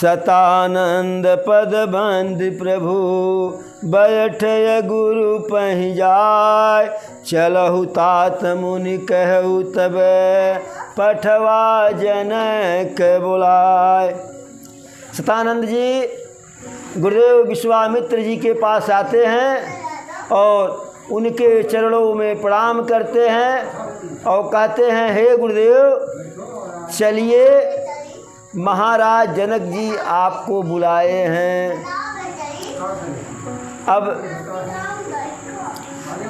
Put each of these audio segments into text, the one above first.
सतानंद पद बंद प्रभु बैठ गुरु पहि जाय। चलहु तात मुनि कहु तब पठवा जनक बुलाय। सतानंद जी गुरुदेव विश्वामित्र जी के पास आते हैं और उनके चरणों में प्रणाम करते हैं और कहते हैं, हे गुरुदेव चलिए, महाराज जनक जी आपको बुलाए हैं। अब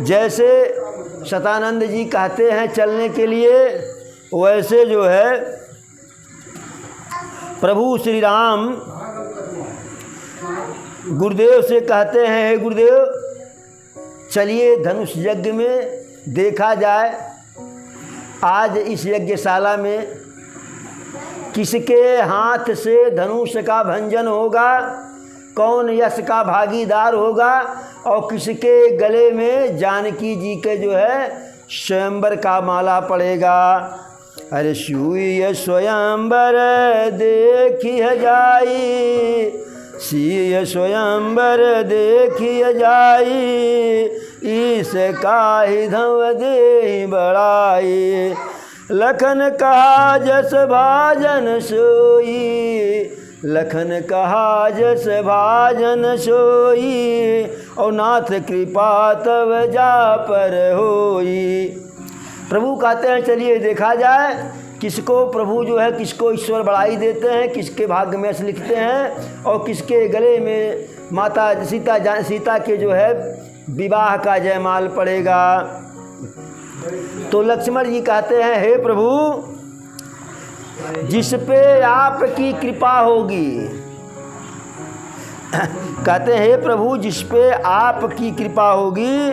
जैसे सतानंद जी कहते हैं चलने के लिए, वैसे जो है प्रभु श्री राम गुरुदेव से कहते हैं, हे गुरुदेव चलिए धनुष यज्ञ में देखा जाए। आज इस यज्ञशाला में किसके हाथ से धनुष का भंजन होगा, कौन यश का भागीदार होगा और किसके गले में जानकी जी के जो है स्वयंवर का माला पड़ेगा। अरे सूय स्वयंवर देखिए जाई, सीय स्वयंवर देखिए जाई, ईस काहि धव दे बड़ाई। लखन कहा जस भाजन सोई, लखन कहा जस भाजन सोई, और नाथ कृपा तब जा पर होई। प्रभु कहते हैं चलिए देखा जाए किसको प्रभु जो है किसको ईश्वर बड़ाई देते हैं, किसके भाग्य में ऐसे लिखते हैं और किसके गले में माता सीता के जो है विवाह का जयमाल पड़ेगा। तो लक्ष्मण जी कहते हैं, हे प्रभु जिस पे आपकी कृपा होगी, कहते हैं हे प्रभु जिस पे आपकी कृपा होगी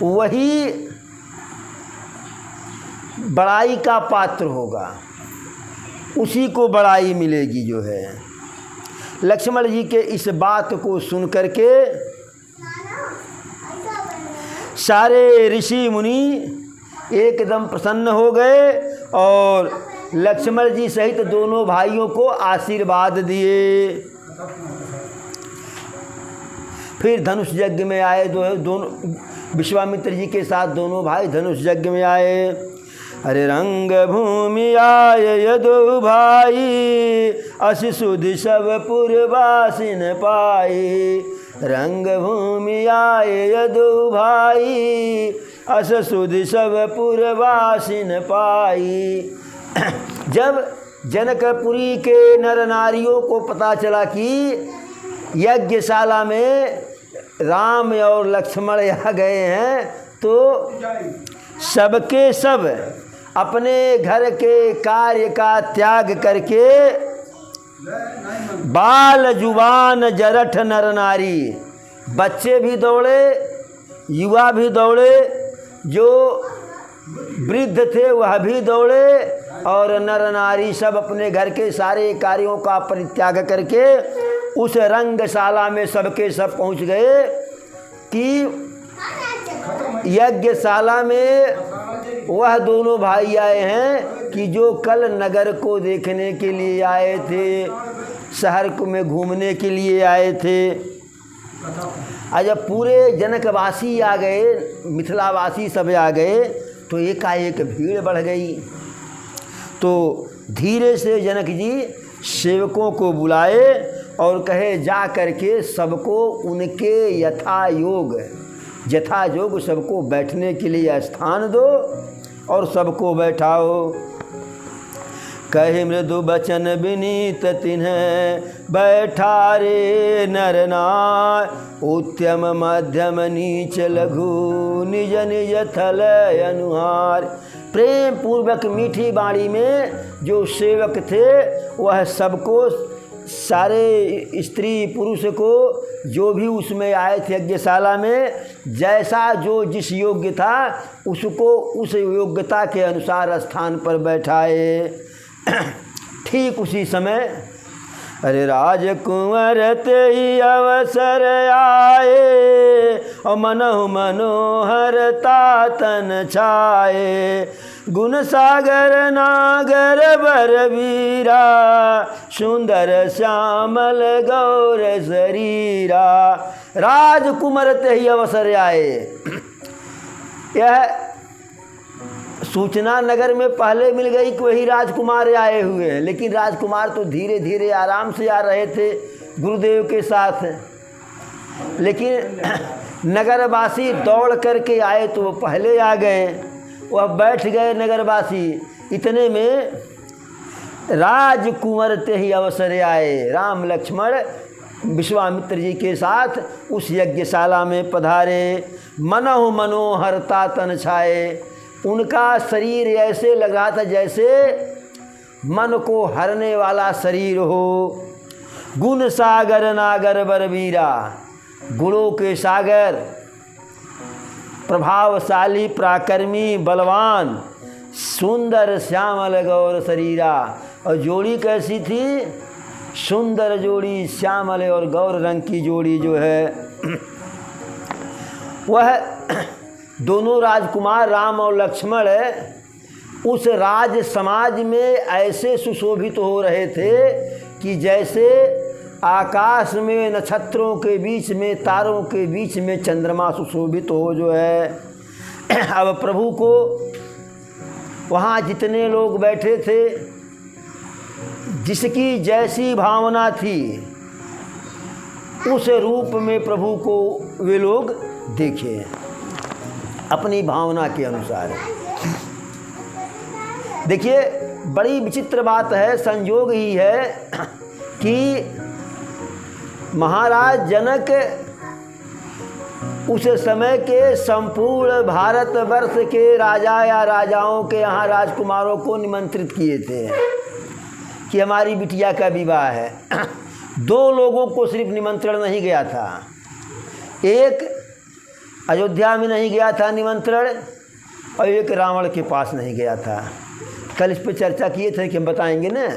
वही बड़ाई का पात्र होगा, उसी को बड़ाई मिलेगी जो है। लक्ष्मण जी के इस बात को सुन करके सारे ऋषि मुनि एकदम प्रसन्न हो गए और लक्ष्मण जी सहित दोनों भाइयों को आशीर्वाद दिए। फिर धनुष यज्ञ में आए दोनों विश्वामित्र जी के साथ दोनों भाई धनुष यज्ञ में आए। अरे रंग भूमि आय यदु भाई, असी सुधि सब पुरवासिन पाई। रंग भूमि आय यदु भाई, अस सुधि सब पुरवासिन पाई। जब जनकपुरी के नर नारियों को पता चला कि यज्ञशाला में राम और लक्ष्मण आ गए हैं, तो सबके सब अपने घर के कार्य का त्याग करके बाल जुबान जरठ नर नारी, बच्चे भी दौड़े, युवा भी दौड़े, जो वृद्ध थे वह भी दौड़े और नर नारी सब अपने घर के सारे कार्यों का परित्याग करके उस रंगशाला में सबके सब पहुंच गए कि यज्ञशाला में वह दोनों भाई आए हैं कि जो कल नगर को देखने के लिए आए थे, शहर में घूमने के लिए आए थे। आज जब पूरे जनकवासी आ गए, मिथिलावासी सब आ गए, तो एकाएक भीड़ बढ़ गई। तो धीरे से जनक जी सेवकों को बुलाए और कहे जा करके सबको उनके यथा योग सबको बैठने के लिए स्थान दो और सबको बैठाओ। कहे मृदु बचन विनीत तिन्ह बैठा रे नर नार, उत्तम मध्यम नीच लघु निज निज थल अनुहार। प्रेम पूर्वक मीठी बाणी में जो सेवक थे वह सबको, सारे स्त्री पुरुष को, जो भी उसमें आए थे यज्ञशाला में, जैसा जो जिस योग्य था उसको उस योग्यता के अनुसार स्थान पर बैठाए। ठीक उसी समय अरे राजकुंवर ते ही अवसर आए और मनहु मनोहर तातन छाए। गुण सागर नागर बरबीरा, सुंदर श्यामल गौर शरीरा। राजकुमार ते ही अवसर आए। यह सूचना नगर में पहले मिल गई कि वही राजकुमार आए हुए हैं, लेकिन राजकुमार तो धीरे धीरे आराम से आ रहे थे गुरुदेव के साथ। लेकिन नगरवासी दौड़ करके आए तो वो पहले आ गए, वह बैठ गए नगरवासी। इतने में राजकुंवर ते ही अवसर आए। राम लक्ष्मण विश्वामित्र जी के साथ उस यज्ञशाला में पधारे। मनोह मनोहरता तन छाए। उनका शरीर ऐसे लग रहा था जैसे मन को हरने वाला शरीर हो। गुण सागर नागर बरबीरा, गुणों के सागर, प्रभावशाली पराक्रमी बलवान, सुंदर श्यामल गौर शरीरा। और जोड़ी कैसी थी? सुंदर जोड़ी, श्यामल और गौर रंग की जोड़ी जो है वह दोनों राजकुमार राम और लक्ष्मण उस राज समाज में ऐसे सुशोभित हो रहे थे कि जैसे आकाश में नक्षत्रों के बीच में, तारों के बीच में चंद्रमा सुशोभित हो जो है। अब प्रभु को वहाँ जितने लोग बैठे थे, जिसकी जैसी भावना थी, उस रूप में प्रभु को वे लोग देखे अपनी भावना के अनुसार। देखिए, बड़ी विचित्र बात है, संयोग ही है कि महाराज जनक उस समय के संपूर्ण भारतवर्ष के राजा या राजाओं के यहाँ राजकुमारों को निमंत्रित किए थे कि हमारी बिटिया का विवाह है। 2 लोगों को सिर्फ निमंत्रण नहीं गया था। एक अयोध्या में नहीं गया था निमंत्रण, और एक रावण के पास नहीं गया था। कल इस पर चर्चा किए थे कि हम बताएंगे ना।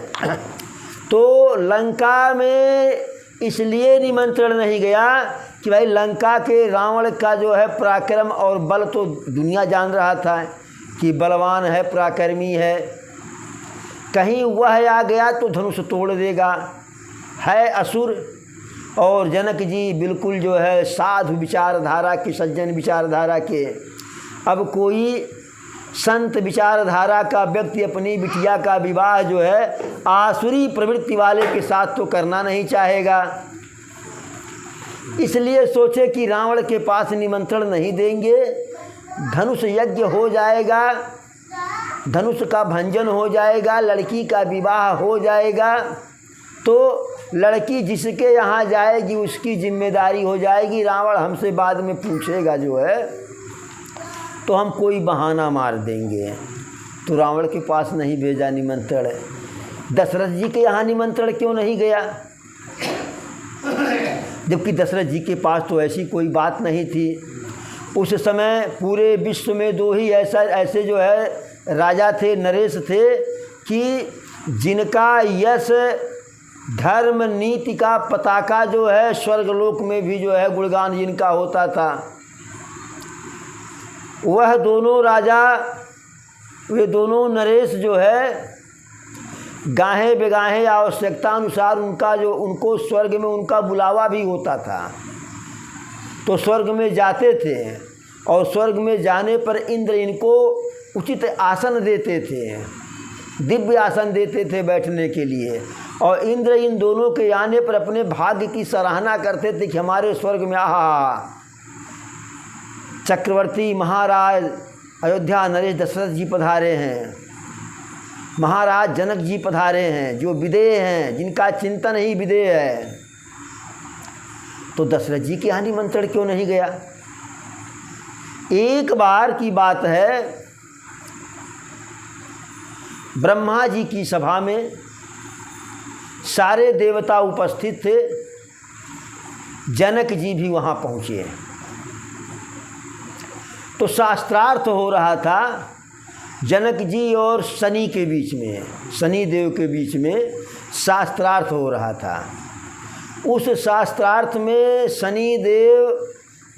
तो लंका में इसलिए निमंत्रण नहीं गया कि भाई लंका के रावण का जो है पराक्रम और बल तो दुनिया जान रहा था कि बलवान है, पराक्रमी है। कहीं वह आ गया तो धनुष तोड़ देगा, है असुर। और जनक जी बिल्कुल जो है साधु विचारधारा के, सज्जन विचारधारा के। अब कोई संत विचारधारा का व्यक्ति अपनी बिटिया का विवाह जो है आसुरी प्रवृत्ति वाले के साथ तो करना नहीं चाहेगा। इसलिए सोचे कि रावण के पास निमंत्रण नहीं देंगे, धनुष यज्ञ हो जाएगा, धनुष का भंजन हो जाएगा, लड़की का विवाह हो जाएगा, तो लड़की जिसके यहाँ जाएगी उसकी जिम्मेदारी हो जाएगी। रावण हमसे बाद में पूछेगा जो है तो हम कोई बहाना मार देंगे। तो रावण के पास नहीं भेजा निमंत्रण। दशरथ जी के यहाँ निमंत्रण क्यों नहीं गया? जबकि दशरथ जी के पास तो ऐसी कोई बात नहीं थी। उस समय पूरे विश्व में 2 ही ऐसे जो है राजा थे, नरेश थे, कि जिनका यश धर्म नीति का पताका जो है स्वर्गलोक में भी जो है गुणगान जिनका होता था। वह दोनों राजा, वे दोनों नरेश जो है गाहे बेगाहे आवश्यकता अनुसार उनको स्वर्ग में उनका बुलावा भी होता था, तो स्वर्ग में जाते थे। और स्वर्ग में जाने पर इंद्र इनको उचित आसन देते थे, दिव्य आसन देते थे बैठने के लिए। और इंद्र इन दोनों के आने पर अपने भाग्य की सराहना करते थे कि हमारे स्वर्ग में आहा, चक्रवर्ती महाराज अयोध्या नरेश दशरथ जी पधारे हैं, महाराज जनक जी पधारे हैं, जो विदेह हैं, जिनका चिंतन ही विदेह है। तो दशरथ जी के यहाँ निमंत्रण क्यों नहीं गया? एक बार की बात है, ब्रह्मा जी की सभा में सारे देवता उपस्थित थे, जनक जी भी वहाँ पहुँचे। तो शास्त्रार्थ हो रहा था जनक जी और शनि के बीच में, शनि देव के बीच में शास्त्रार्थ हो रहा था। उस शास्त्रार्थ में शनि देव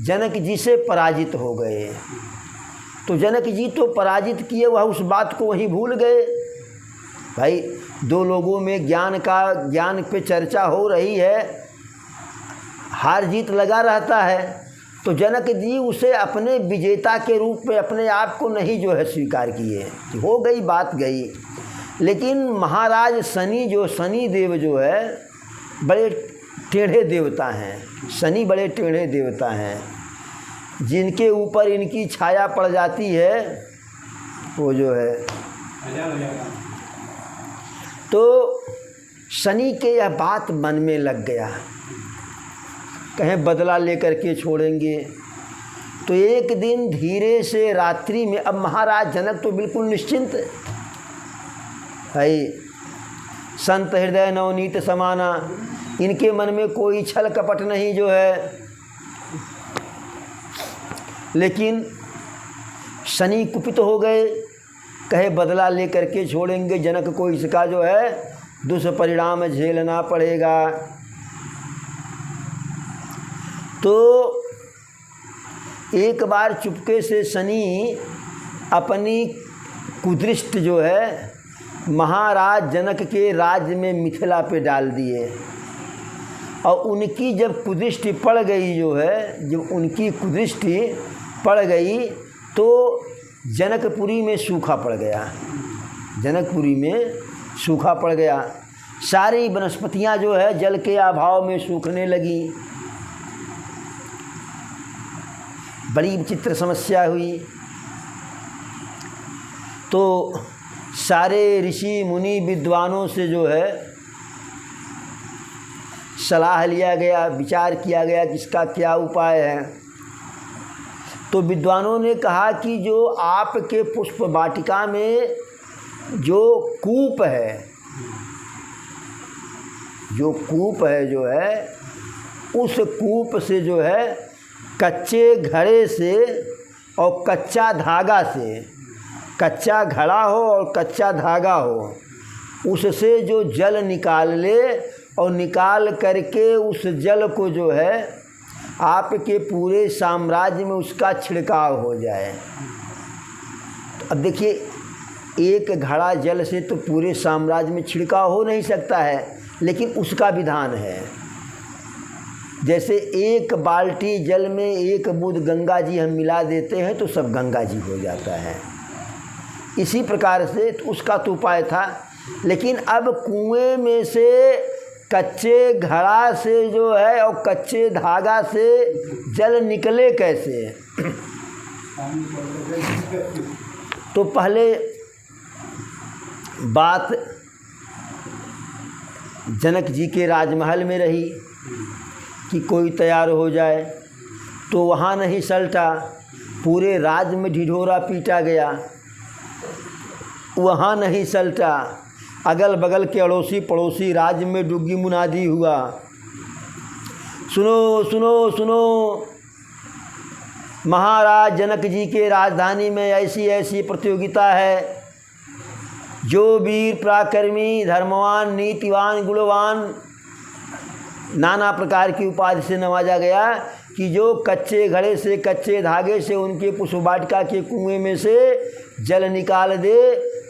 जनक जी से पराजित हो गए तो जनक जी तो पराजित किए, वह उस बात को वहीं भूल गए। भाई दो लोगों में ज्ञान पे चर्चा हो रही है, हार जीत लगा रहता है, तो जनक जी उसे अपने विजेता के रूप में अपने आप को नहीं जो है स्वीकार किए। हो गई बात गई। लेकिन महाराज शनि देव जो है बड़े टेढ़े देवता हैं। शनि बड़े टेढ़े देवता हैं, जिनके ऊपर इनकी छाया पड़ जाती है वो जो है। तो शनि के यह बात मन में लग गया, कहें बदला लेकर के छोड़ेंगे। तो एक दिन धीरे से रात्रि में, अब महाराज जनक तो बिल्कुल निश्चिंत है, संत हृदय नवनीत समाना, इनके मन में कोई छल कपट नहीं जो है। लेकिन शनि कुपित हो गए, कहे बदला लेकर के छोड़ेंगे, जनक को इसका जो है दुष्परिणाम झेलना पड़ेगा। तो एक बार चुपके से शनि अपनी कुदृष्टि जो है महाराज जनक के राज्य में मिथिला पे डाल दिए। और उनकी जब कुदृष्टि पड़ गई जो है, जब उनकी कुदृष्टि पड़ गई तो जनकपुरी में सूखा पड़ गया। जनकपुरी में सूखा पड़ गया, सारी वनस्पतियां जो है जल के अभाव में सूखने लगी। बड़ी विचित्र समस्या हुई। तो सारे ऋषि मुनि विद्वानों से जो है सलाह लिया गया, विचार किया गया कि इसका क्या उपाय है। तो विद्वानों ने कहा कि जो आपके पुष्प वाटिका में जो कूप है, जो है उस कूप से जो है कच्चे घड़े से और कच्चा धागा से, कच्चा घड़ा हो और कच्चा धागा हो, उससे जो जल निकाल ले और निकाल करके उस जल को जो है आपके पूरे साम्राज्य में उसका छिड़काव हो जाए। तो अब देखिए, एक घड़ा जल से तो पूरे साम्राज्य में छिड़काव हो नहीं सकता है, लेकिन उसका विधान है। जैसे एक बाल्टी जल में एक बूंद गंगा जी हम मिला देते हैं तो सब गंगा जी हो जाता है। इसी प्रकार से तो उसका तो उपाय था। लेकिन अब कुएं में से कच्चे घड़ा से जो है और कच्चे धागा से जल निकले कैसे? तो पहले बात जनक जी के राजमहल में रही कि कोई तैयार हो जाए, तो वहाँ नहीं सलटा, पूरे राज्य में ढिढोरा पीटा गया, वहाँ नहीं सलटा, अगल बगल के अड़ोसी पड़ोसी राज्य में डुग्गी मुनादी हुआ, सुनो सुनो सुनो, महाराज जनक जी के राजधानी में ऐसी ऐसी प्रतियोगिता है, जो वीर पराक्रमी धर्मवान नीतिवान गुणवान नाना प्रकार की उपाधि से नवाजा गया, कि जो कच्चे घड़े से कच्चे धागे से उनके पुष्प वाटिका के कुएं में से जल निकाल दे,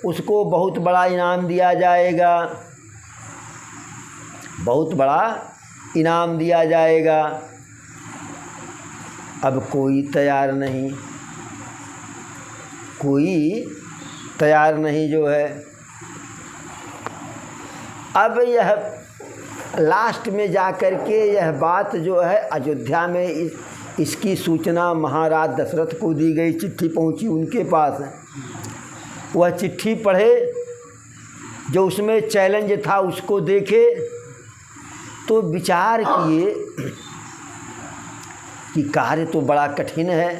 उसको बहुत बड़ा इनाम दिया जाएगा, बहुत बड़ा इनाम दिया जाएगा। अब कोई तैयार नहीं, कोई तैयार नहीं जो है। अब यह लास्ट में जा कर के यह बात जो है अयोध्या में इसकी सूचना महाराज दशरथ को दी गई, चिट्ठी पहुंची उनके पास। वह चिट्ठी पढ़े, जो उसमें चैलेंज था उसको देखे, तो विचार किए कि कार्य तो बड़ा कठिन है,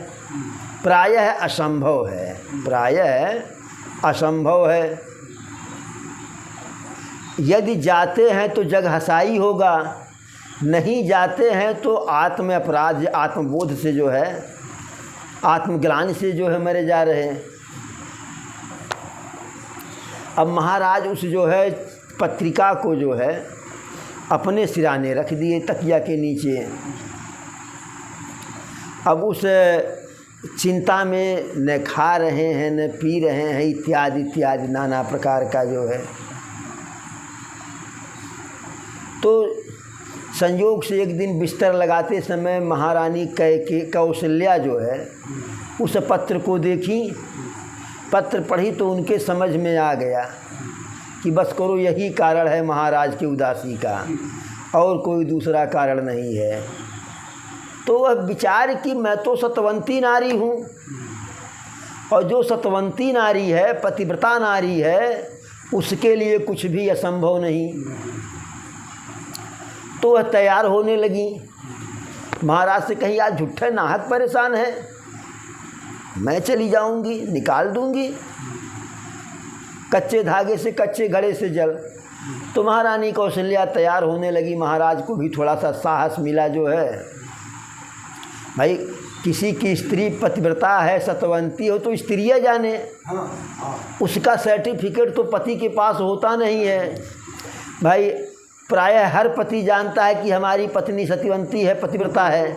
प्रायः असंभव है, प्रायः असंभव है। यदि जाते हैं तो जग हसाई होगा, नहीं जाते हैं तो आत्म अपराध आत्मबोध से जो है, आत्मग्लानि से जो है मरे जा रहे हैं। अब महाराज उस जो है पत्रिका को जो है अपने सिराने रख दिए तकिया के नीचे। अब उस चिंता में न खा रहे हैं न पी रहे हैं, इत्यादि इत्यादि नाना प्रकार का जो है। तो संयोग से एक दिन बिस्तर लगाते समय महारानी कौशल्या जो है उस पत्र को देखी, पत्र पढ़ी तो उनके समझ में आ गया कि बस करो यही कारण है महाराज की उदासी का, और कोई दूसरा कारण नहीं है। तो वह विचार कि मैं तो सतवंती नारी हूँ, और जो सतवंती नारी है, पतिव्रता नारी है, उसके लिए कुछ भी असंभव नहीं। तो वह तैयार होने लगी। महाराज से कहीं आज झूठे नाहक परेशान है, मैं चली जाऊंगी, निकाल दूंगी कच्चे धागे से, कच्चे घड़े से जल। तो महारानी कौशल्या तैयार होने लगी। महाराज को भी थोड़ा सा साहस मिला जो है, भाई किसी की स्त्री पतिव्रता है, सतवंती हो तो स्त्रियाँ जाने, उसका सर्टिफिकेट तो पति के पास होता नहीं है। भाई प्रायः हर पति जानता है कि हमारी पत्नी सतवंती है, पतिव्रता है।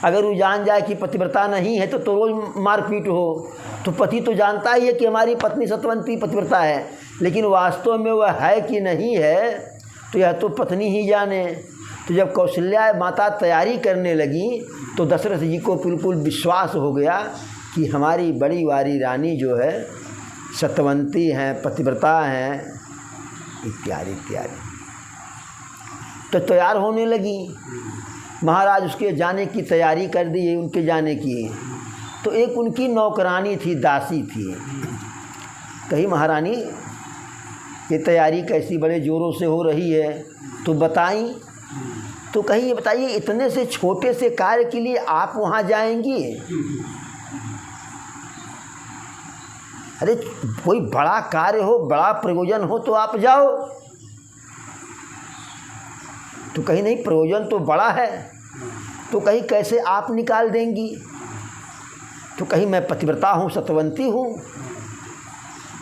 अगर वो जान जाए कि पतिव्रता नहीं है तो रोज़ मारपीट हो। तो पति तो जानता ही है कि हमारी पत्नी सतवंती पतिव्रता है, लेकिन वास्तव में वह है कि नहीं है तो यह तो पत्नी ही जाने। तो जब कौशल्या माता तैयारी करने लगी तो दशरथ जी को बिल्कुल विश्वास हो गया कि हमारी बड़ी वारी रानी जो है सतवंती हैं, पतिव्रता हैं, इत्यादि इत्यादि। तो तैयार होने लगी। महाराज उसके जाने की तैयारी कर दी, उनके जाने की। तो एक उनकी नौकरानी थी, दासी थी। कही महारानी ये तैयारी कैसी बड़े ज़ोरों से हो रही है, तो बताई। तो कहीं ये बताइए, इतने से छोटे से कार्य के लिए आप वहाँ जाएंगी? अरे कोई बड़ा कार्य हो, बड़ा प्रयोजन हो तो आप जाओ। तो कहीं नहीं, प्रयोजन तो बड़ा है। तो कहीं कैसे आप निकाल देंगी? तो कहीं मैं पतिव्रता हूँ, सतवंती हूँ।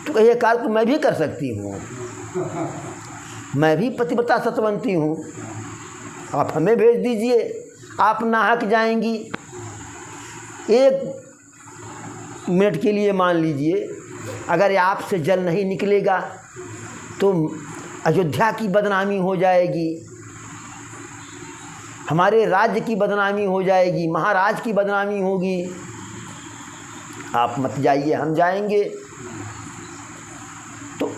तो कहीं ये कार्य तो मैं भी कर सकती हूँ, मैं भी पतिव्रता सतवंती हूँ, आप हमें भेज दीजिए, आप नाहक जाएंगी। 1 मिनट के लिए मान लीजिए, अगर आपसे जल नहीं निकलेगा तो अयोध्या की बदनामी हो जाएगी, हमारे राज्य की बदनामी हो जाएगी, महाराज की बदनामी होगी। आप मत जाइए, हम जाएंगे। तो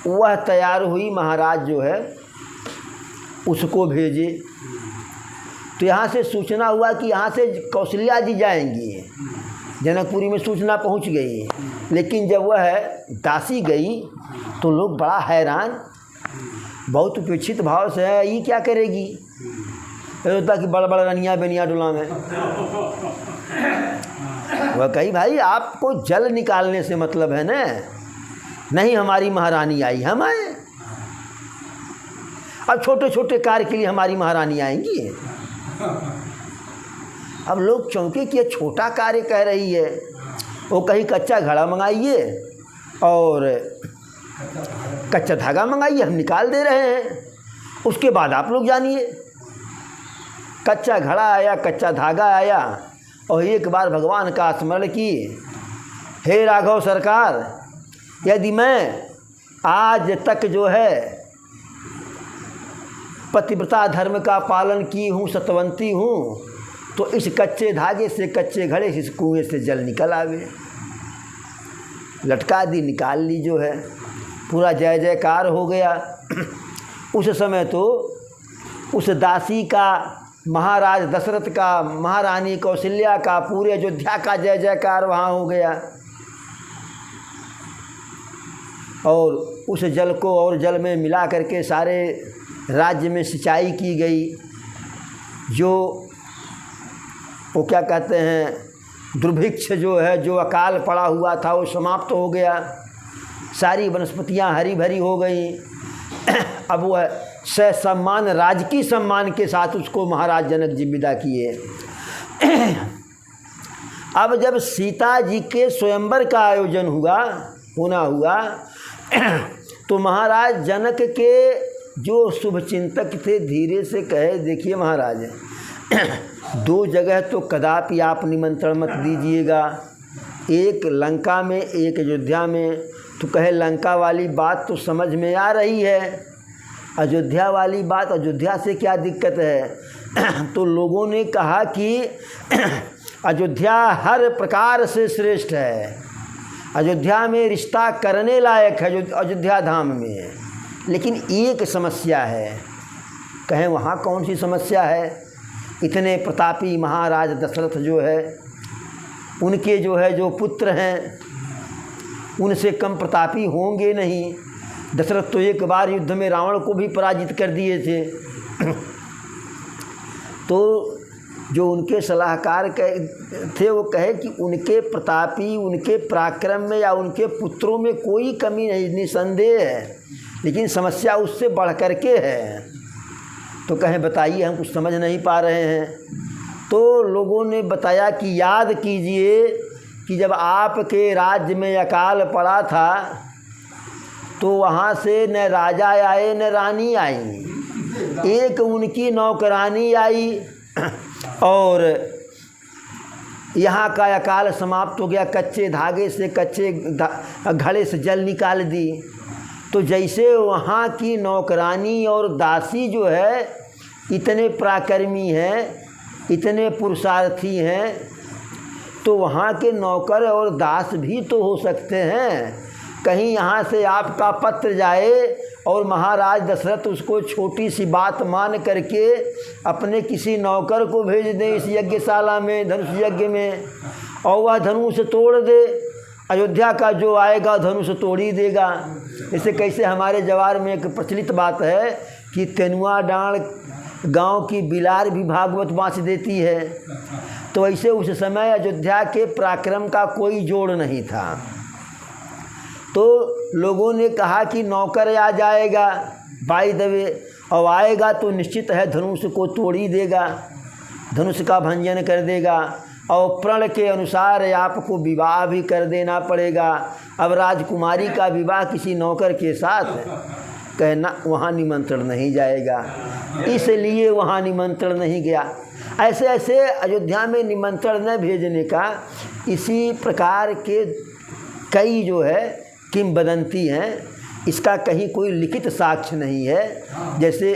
वह तैयार हुई। महाराज जो है उसको भेजे। तो यहाँ से सूचना हुआ कि यहाँ से कौशल्या जी जाएंगी। जनकपुरी में सूचना पहुँच गई। लेकिन जब वह दासी गई तो लोग बड़ा हैरान, बहुत उपेक्षित भाव से है, ये क्या करेगी? होता कि बड़ा बड़ा रनिया बेनिया डोला में। वह कही भाई आपको जल निकालने से मतलब है ना, नहीं हमारी महारानी आई, हम आए। अब छोटे छोटे कार्य के लिए हमारी महारानी आएंगी। अब लोग चौंके कि ये छोटा कार्य कह रही है। वो कहीं कच्चा घड़ा मंगाइए और कच्चा धागा मंगाइए, हम निकाल दे रहे हैं, उसके बाद आप लोग जानिए। कच्चा घड़ा आया, कच्चा धागा आया, और एक बार भगवान का स्मरण किए, हे राघव सरकार, यदि मैं आज तक जो है पतिव्रता धर्म का पालन की हूँ, सतवंती हूँ, तो इस कच्चे धागे से, कच्चे घड़े से, इस कुएँ से जल निकल आवे। लटका दी, निकाल ली जो है। पूरा जय जयकार हो गया। उस समय तो उस दासी का, महाराज दशरथ का, महारानी कौशल्या का, पूरे अयोध्या का जय जयकार वहाँ हो गया। और उस जल को और जल में मिला करके सारे राज्य में सिंचाई की गई। जो वो क्या कहते हैं, दुर्भिक्ष जो है, जो अकाल पड़ा हुआ था, वो समाप्त हो गया। सारी वनस्पतियाँ हरी भरी हो गई। अब वह सम्मान, राजकीय सम्मान के साथ उसको महाराज जनक जी विदा किए। अब जब सीता जी के स्वयंवर का आयोजन हुआ तो महाराज जनक के जो शुभ चिंतक थे धीरे से कहे, देखिए महाराज 2 जगह तो कदापि आप निमंत्रण मत दीजिएगा, एक लंका में एक अयोध्या में। तो कहे लंका वाली बात तो समझ में आ रही है, अयोध्या वाली बात, अयोध्या से क्या दिक्कत है? तो लोगों ने कहा कि अयोध्या हर प्रकार से श्रेष्ठ है, अयोध्या में रिश्ता करने लायक है अयोध्या धाम में, लेकिन एक समस्या है। कहें वहाँ कौन सी समस्या है? इतने प्रतापी महाराज दशरथ जो है, उनके जो है जो पुत्र हैं उनसे कम प्रतापी होंगे नहीं। दशरथ तो एक बार युद्ध में रावण को भी पराजित कर दिए थे। तो जो उनके सलाहकार थे वो कहे कि उनके प्रतापी, उनके पराक्रम में या उनके पुत्रों में कोई कमी नहीं, निसंदेह है, लेकिन समस्या उससे बढ़ कर के है। तो कहें बताइए, हम कुछ समझ नहीं पा रहे हैं। तो लोगों ने बताया कि याद कीजिए कि जब आपके राज्य में अकाल पड़ा था तो वहाँ से न राजा आए न रानी आई, एक उनकी नौकरानी आई और यहाँ का अकाल समाप्त हो गया। कच्चे धागे से, कच्चे घड़े से जल निकाल दी। तो जैसे वहाँ की नौकरानी और दासी जो है इतने पराक्रमी हैं, इतने पुरुषार्थी हैं, तो वहाँ के नौकर और दास भी तो हो सकते हैं। कहीं यहाँ से आपका पत्र जाए और महाराज दशरथ उसको छोटी सी बात मान करके अपने किसी नौकर को भेज दें इस यज्ञशाला में, धनुष यज्ञ में, और वह धनुष तोड़ दे। अयोध्या का जो आएगा धनुष तोड़ ही देगा। इसे कैसे हमारे जवार में एक प्रचलित बात है कि तेनुआ डांड गांव की बिलार भी भागवत बाँच देती है। तो ऐसे उस समय अयोध्या के पराक्रम का कोई जोड़ नहीं था। तो लोगों ने कहा कि नौकर आ जाएगा बाई द वे, और आएगा तो निश्चित है धनुष को तोड़ ही देगा, धनुष का भंजन कर देगा, और प्रण के अनुसार आपको विवाह भी कर देना पड़ेगा। अब राजकुमारी का विवाह किसी नौकर के साथ कहना, वहाँ निमंत्रण नहीं जाएगा, इसलिए वहाँ निमंत्रण नहीं गया। ऐसे ऐसे अयोध्या में निमंत्रण न भेजने का इसी प्रकार के कई जो है किंवदंती हैं। इसका कहीं कोई लिखित साक्ष्य नहीं है। जैसे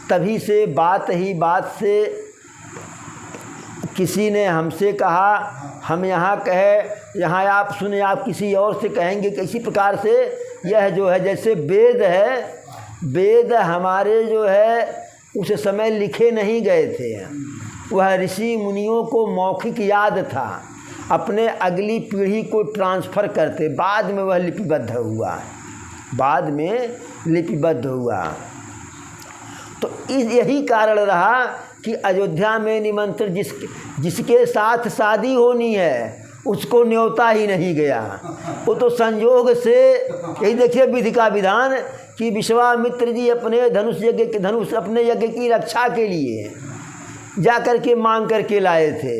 तभी से बात ही बात से किसी ने हमसे कहा, हम यहाँ कहे, यहाँ आप सुने, आप किसी और से कहेंगे कि इसी प्रकार से यह जो है जैसे वेद है, वेद हमारे जो है उस समय लिखे नहीं गए थे, वह ऋषि मुनियों को मौखिक याद था, अपने अगली पीढ़ी को ट्रांसफ़र करते, बाद में वह लिपिबद्ध हुआ, बाद में लिपिबद्ध हुआ। तो यही कारण रहा कि अयोध्या में निमंत्रण जिसके साथ शादी होनी है उसको न्योता ही नहीं गया। वो तो संयोग से, यही देखिए विधि का विधान कि विश्वामित्र जी अपने धनुष अपने यज्ञ की रक्षा के लिए जा कर के मांग करके लाए थे,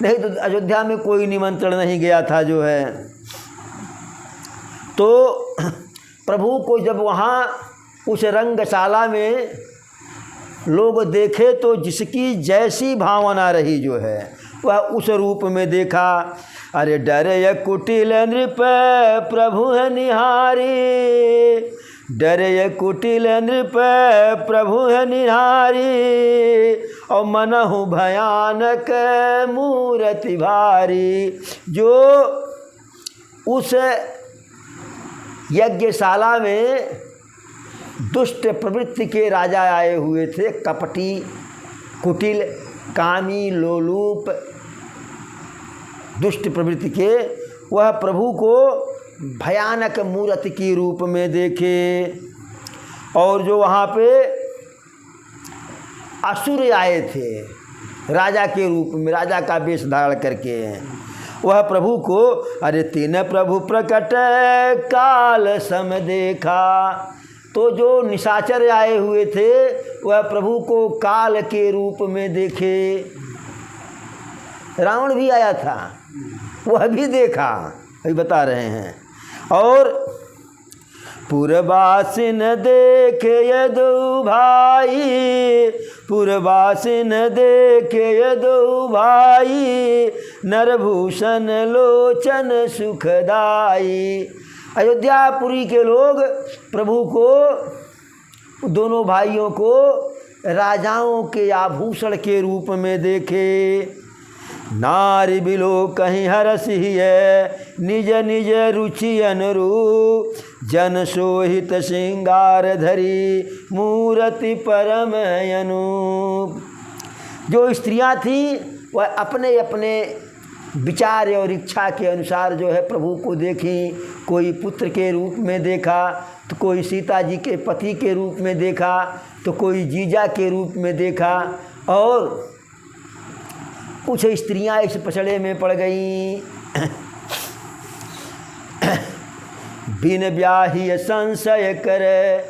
नहीं तो अयोध्या में कोई निमंत्रण नहीं गया था जो है। तो प्रभु को जब वहाँ उस रंगशाला में लोग देखे तो जिसकी जैसी भावना रही जो है वह उस रूप में देखा। अरे डरे कुटिल नृप प्रभु है निहारी, डरे कुटिल नृप प्रभु है निहारी, और मनहु भयानक मूर्ति भारी। जो उस यज्ञशाला में दुष्ट प्रवृत्ति के राजा आए हुए थे, कपटी, कुटिल, कामी, लोलूप, दुष्ट प्रवृत्ति के, वह प्रभु को भयानक मूर्ति के रूप में देखे। और जो वहाँ पे असुर आए थे राजा के रूप में, राजा का वेश धारण करके, वह प्रभु को, अरे तीन प्रभु प्रकट काल सम देखा। तो जो निशाचर आए हुए थे वह प्रभु को काल के रूप में देखे। रावण भी आया था, वह भी देखा, अभी बता रहे हैं। और पुरवासिन देखे यदु भाई, पुरवासिन देखे यदु भाई, नरभूषण लोचन सुखदाई। अयोध्यापुरी के लोग प्रभु को, दोनों भाइयों को राजाओं के आभूषण के रूप में देखे। नारी बिलो कहीं हरस ही है, निज निज रुचि अनुरूप, जन सोहित श्रृंगार धरी, मूर्ति परम अनूप। जो स्त्रियां थीं वह अपने अपने विचार और इच्छा के अनुसार जो है प्रभु को देखी। कोई पुत्र के रूप में देखा, तो कोई सीता जी के पति के रूप में देखा, तो कोई जीजा के रूप में देखा, और कुछ स्त्रियां इस पछड़े में पड़ गईं। बिन ब्याही संशय करे,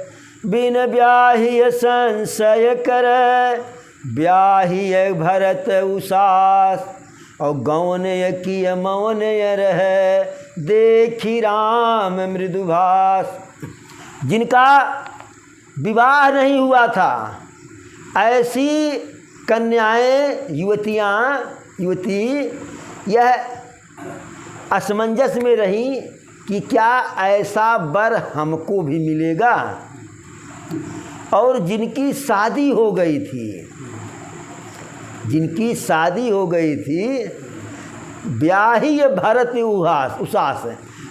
बिन ब्याही संशय करे, ब्याही भरत उसास, और गौन की मौन रहे, देखी राम मृदुभास। जिनका विवाह नहीं हुआ था, ऐसी कन्याएं, युवती यह असमंजस में रही कि क्या ऐसा वर हमको भी मिलेगा। और जिनकी शादी हो गई थी, जिनकी शादी हो गई थी, ब्याही भरत उसास,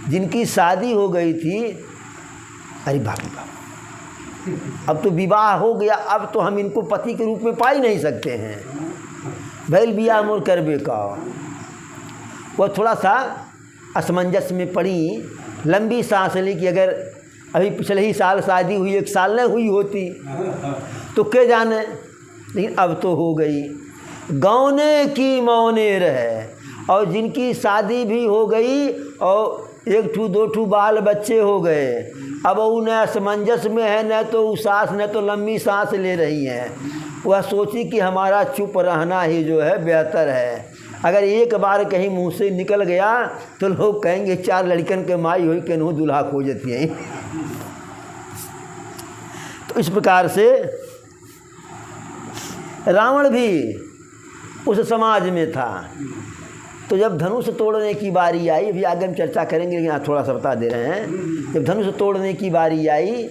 जिनकी शादी हो गई थी, अरे बाप रे बाप, अब तो विवाह हो गया, अब तो हम इनको पति के रूप में पा ही नहीं सकते हैं। भैल बिया मोर करबे का, वह थोड़ा सा असमंजस में पड़ी, लंबी सांस ली कि अगर अभी पिछले ही साल शादी हुई, 1 साल न हुई होती तो क्या जाने, लेकिन अब तो हो गई। गौने की मौने रहे, और जिनकी शादी भी हो गई और 1 ठू 2 ठू बाल बच्चे हो गए, अब वो न असमंजस में है, न तो उसास, न तो लंबी सांस ले रही हैं। वह सोची कि हमारा चुप रहना ही जो है बेहतर है। अगर एक बार कहीं मुंह से निकल गया तो लोग कहेंगे 4 लड़कन के माई हुई के नू दूल्हा खोजती हैं। तो इस प्रकार से रावण भी उस समाज में था। तो जब धनुष तोड़ने की बारी आई, अभी आगे हम चर्चा करेंगे लेकिन यहाँ थोड़ा सा बता दे रहे हैं, जब धनुष तोड़ने की बारी आई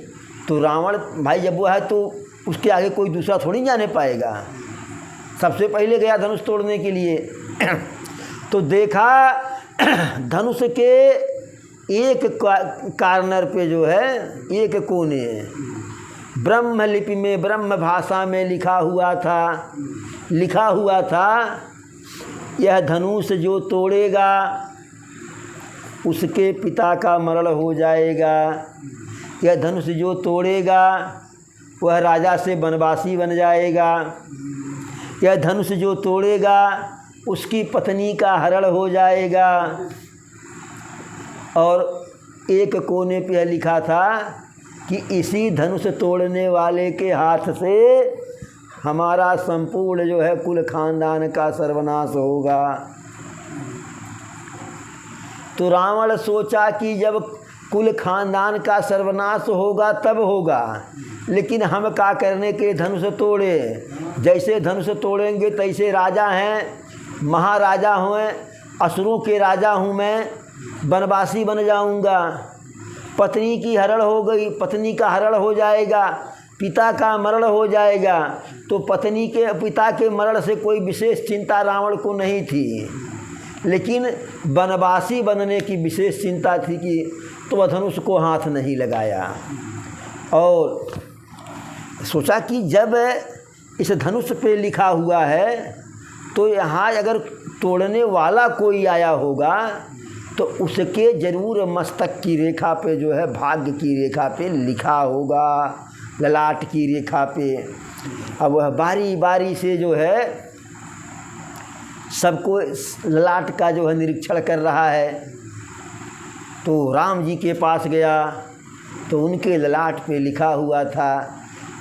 तो रावण भाई जब वो है तो उसके आगे कोई दूसरा थोड़ी जाने पाएगा, सबसे पहले गया धनुष तोड़ने के लिए। तो देखा धनुष के एक कार्नर पे जो है, एक कोने ब्रह्म लिपि में, ब्रह्म भाषा में लिखा हुआ था, यह धनुष जो तोड़ेगा उसके पिता का मरण हो जाएगा। यह धनुष जो तोड़ेगा वह राजा से वनवासी बन जाएगा। यह धनुष जो तोड़ेगा उसकी पत्नी का हरण हो जाएगा। और एक कोने पे लिखा था कि इसी धनुष तोड़ने वाले के हाथ से हमारा संपूर्ण जो है कुल खानदान का सर्वनाश होगा। तो रावण सोचा कि जब कुल खानदान का सर्वनाश होगा तब होगा, लेकिन हम क्या करने के धनुष तोड़े। जैसे धनुष तोड़ेंगे तैसे राजा हैं, महाराजा हुए, असुरों के राजा हूँ मैं, वनवासी बन जाऊँगा। पत्नी की हरण हो गई, पत्नी का हरण हो जाएगा, पिता का मरण हो जाएगा। तो पत्नी के पिता के मरण से कोई विशेष चिंता रावण को नहीं थी, लेकिन वनवासी बनने की विशेष चिंता थी कि तो वह धनुष को हाथ नहीं लगाया। और सोचा कि जब इस धनुष पे लिखा हुआ है तो यहाँ अगर तोड़ने वाला कोई आया होगा तो उसके ज़रूर मस्तक की रेखा पे जो है, भाग्य की रेखा पे लिखा होगा, ललाट की रेखा पे। अब वह बारी बारी से जो है सबको ललाट का जो है निरीक्षण कर रहा है। तो राम जी के पास गया तो उनके ललाट पे लिखा हुआ था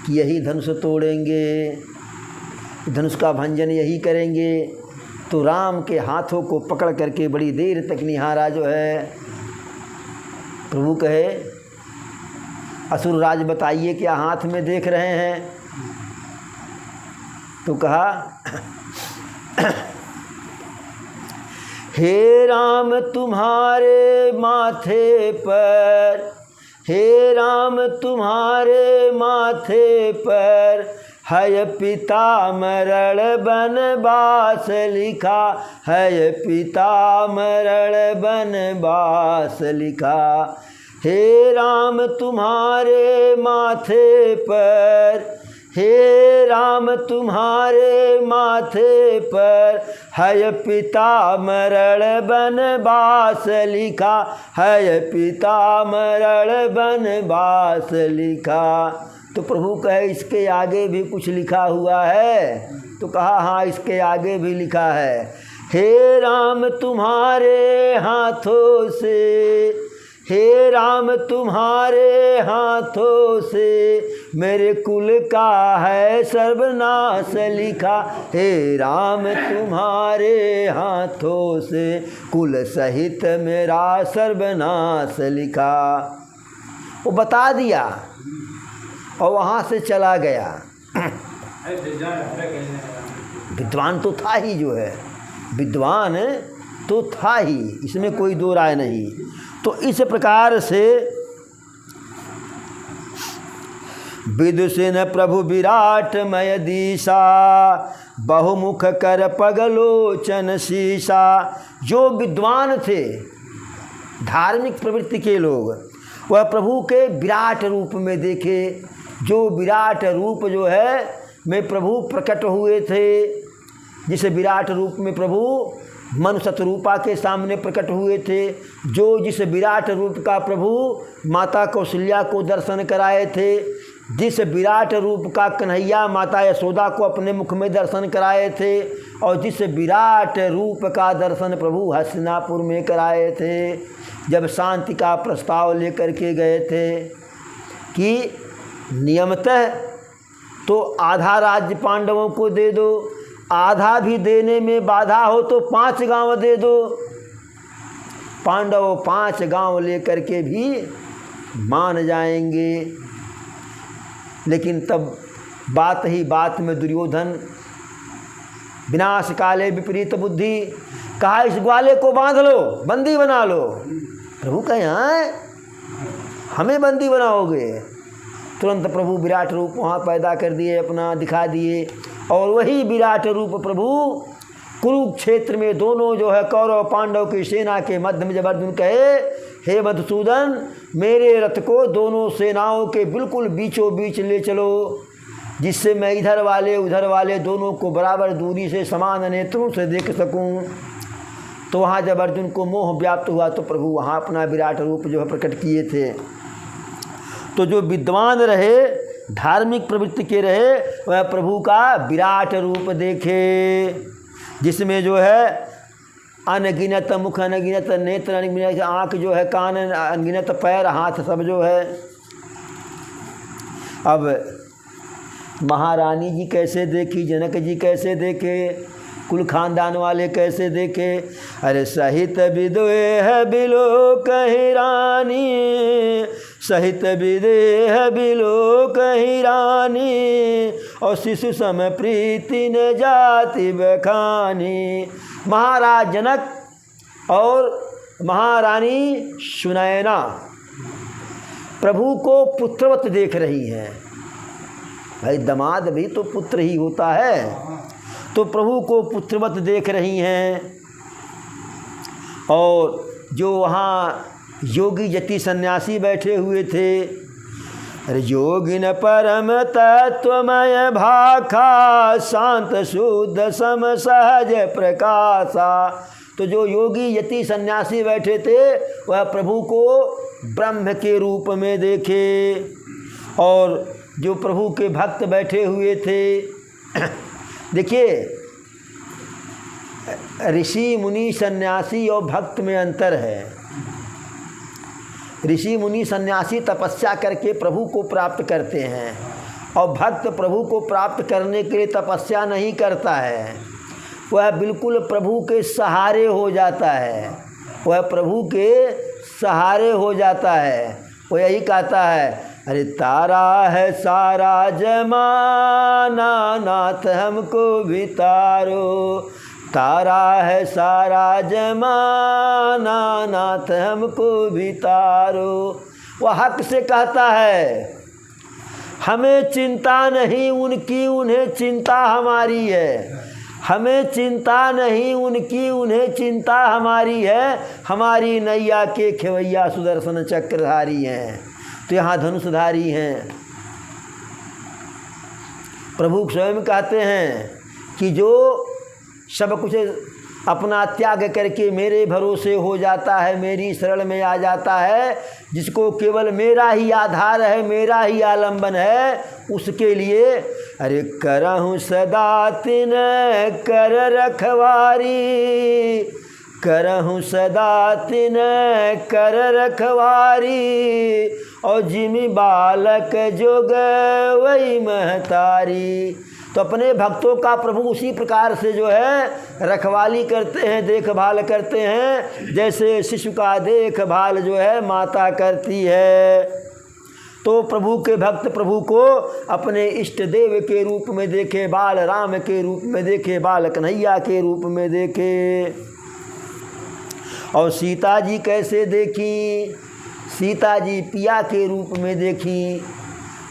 कि यही धनुष तोड़ेंगे, धनुष का भंजन यही करेंगे। तो राम के हाथों को पकड़ करके बड़ी देर तक निहारा जो है। प्रभु कहे असुरराज बताइए क्या हाथ में देख रहे हैं? तो कहा हे राम तुम्हारे माथे पर, हे राम तुम्हारे माथे पर है पीताम्बर बनवास लिखा, है पीताम्बर बनवास लिखा। हे राम तुम्हारे माथे पर, हे राम तुम्हारे माथे पर है पीताम्बर बनवास लिखा, है पीताम्बर बनवास लिखा। तो प्रभु कहे इसके आगे भी कुछ लिखा हुआ है? तो कहा हाँ इसके आगे भी लिखा है। हे राम तुम्हारे हाथों से, हे राम तुम्हारे हाथों से मेरे कुल का है सर्वनाश लिखा, हे राम तुम्हारे हाथों से कुल सहित मेरा सर्वनाश लिखा। वो बता दिया और वहाँ से चला गया। विद्वान तो था ही, जो है विद्वान तो था ही, इसमें कोई दो राय नहीं। तो इस प्रकार से विदुषिन प्रभु विराटमय दिशा, बहुमुख कर पगलोचन शीशा। जो विद्वान थे, धार्मिक प्रवृत्ति के लोग, वह प्रभु के विराट रूप में देखे। जो विराट रूप जो है में प्रभु प्रकट हुए थे, जिस विराट रूप में प्रभु मनु शतरूपा के सामने प्रकट हुए थे, जो जिस विराट रूप का प्रभु माता कौशल्या को दर्शन कराए थे, जिस विराट रूप का कन्हैया माता यशोदा को अपने मुख में दर्शन कराए थे, और जिस विराट रूप का दर्शन प्रभु हस्तिनापुर में कराए थे, जब शांति का प्रस्ताव लेकर के गए थे कि नियमतः तो आधा राज्य पांडवों को दे दो, आधा भी देने में बाधा हो तो 5 गांव दे दो। पांडव 5 गांव लेकर के भी मान जाएंगे। लेकिन तब बात ही बात में दुर्योधन विनाश काले विपरीत बुद्धि, कहा इस ग्वाले को बांध लो, बंदी बना लो। प्रभु कहे हाँ हमें बंदी बनाओगे? तुरंत प्रभु विराट रूप वहाँ पैदा कर दिए, अपना दिखा दिए। और वही विराट रूप प्रभु कुरुक्षेत्र में दोनों जो है कौरव पांडव की सेना के मध्य में जब अर्जुन कहे हे मधुसूदन मेरे रथ को दोनों सेनाओं के बिल्कुल बीचों बीच ले चलो, जिससे मैं इधर वाले उधर वाले दोनों को बराबर दूरी से समान नेत्रों से देख सकूं। तो वहाँ जब अर्जुन को मोह व्याप्त हुआ तो प्रभु वहाँ अपना विराट रूप जो है प्रकट किए थे। तो जो विद्वान रहे, धार्मिक प्रवृत्ति के रहे, वह प्रभु का विराट रूप देखे, जिसमें जो है अनगिनत मुख, अनगिनत नेत्र, अनगिनत आँख जो है, कान, अनगिनत पैर, हाथ सब जो है। अब महारानी जी कैसे देखी, जनक जी कैसे देखे, कुल खानदान वाले कैसे देखे। अरे सहित विदेह बिलो कही रानी, सहित विदेह बिलो कही रानी, और शिशु सम प्रीति न जाति बखानी। महाराज जनक और महारानी सुनैना प्रभु को पुत्रवत देख रही हैं। भाई दामाद भी तो पुत्र ही होता है, तो प्रभु को पुत्रवत देख रही हैं। और जो वहाँ योगी जति सन्यासी बैठे हुए थे, अरे योगिन परम तत्वमय भाखा, शांत शुद्ध सम सहज प्रकाशा। तो जो योगी यति सन्यासी बैठे थे वह प्रभु को ब्रह्म के रूप में देखे। और जो प्रभु के भक्त बैठे हुए थे, देखिए ऋषि मुनि सन्यासी और भक्त में अंतर है। ऋषि मुनि सन्यासी तपस्या करके प्रभु को प्राप्त करते हैं, और भक्त प्रभु को प्राप्त करने के लिए तपस्या नहीं करता है, वह बिल्कुल प्रभु के सहारे हो जाता है। वह प्रभु के सहारे हो जाता है। वो यही कहता है अरे तारा है सारा जमाना, नाथ हमको भी तारो। तारा है सारा जमाना, नाथ हमको भी तारो। वह हक से कहता है, हमें चिंता नहीं उनकी, उन्हें चिंता हमारी है। हमें चिंता नहीं उनकी, उन्हें चिंता हमारी है। हमारी नैया के खेवैया सुदर्शन चक्रधारी हैं। तो यहाँ धनुषधारी हैं। प्रभु स्वयं कहते हैं कि जो सब कुछ अपना त्याग करके मेरे भरोसे हो जाता है, मेरी शरण में आ जाता है, जिसको केवल मेरा ही आधार है, मेरा ही आलंबन है, उसके लिए अरे करहूँ सदा तिन कर रखवारी। करहूँ सदा तिन कर रखवारी, और जिमि बालक जोग वही महतारी। तो अपने भक्तों का प्रभु उसी प्रकार से जो है रखवाली करते हैं, देखभाल करते हैं, जैसे शिशु का देखभाल जो है माता करती है। तो प्रभु के भक्त प्रभु को अपने इष्ट देव के रूप में देखे, बाल राम के रूप में देखे, बाल कन्हैया के रूप में देखे। और सीता जी कैसे देखी? सीता जी पिया के रूप में देखी,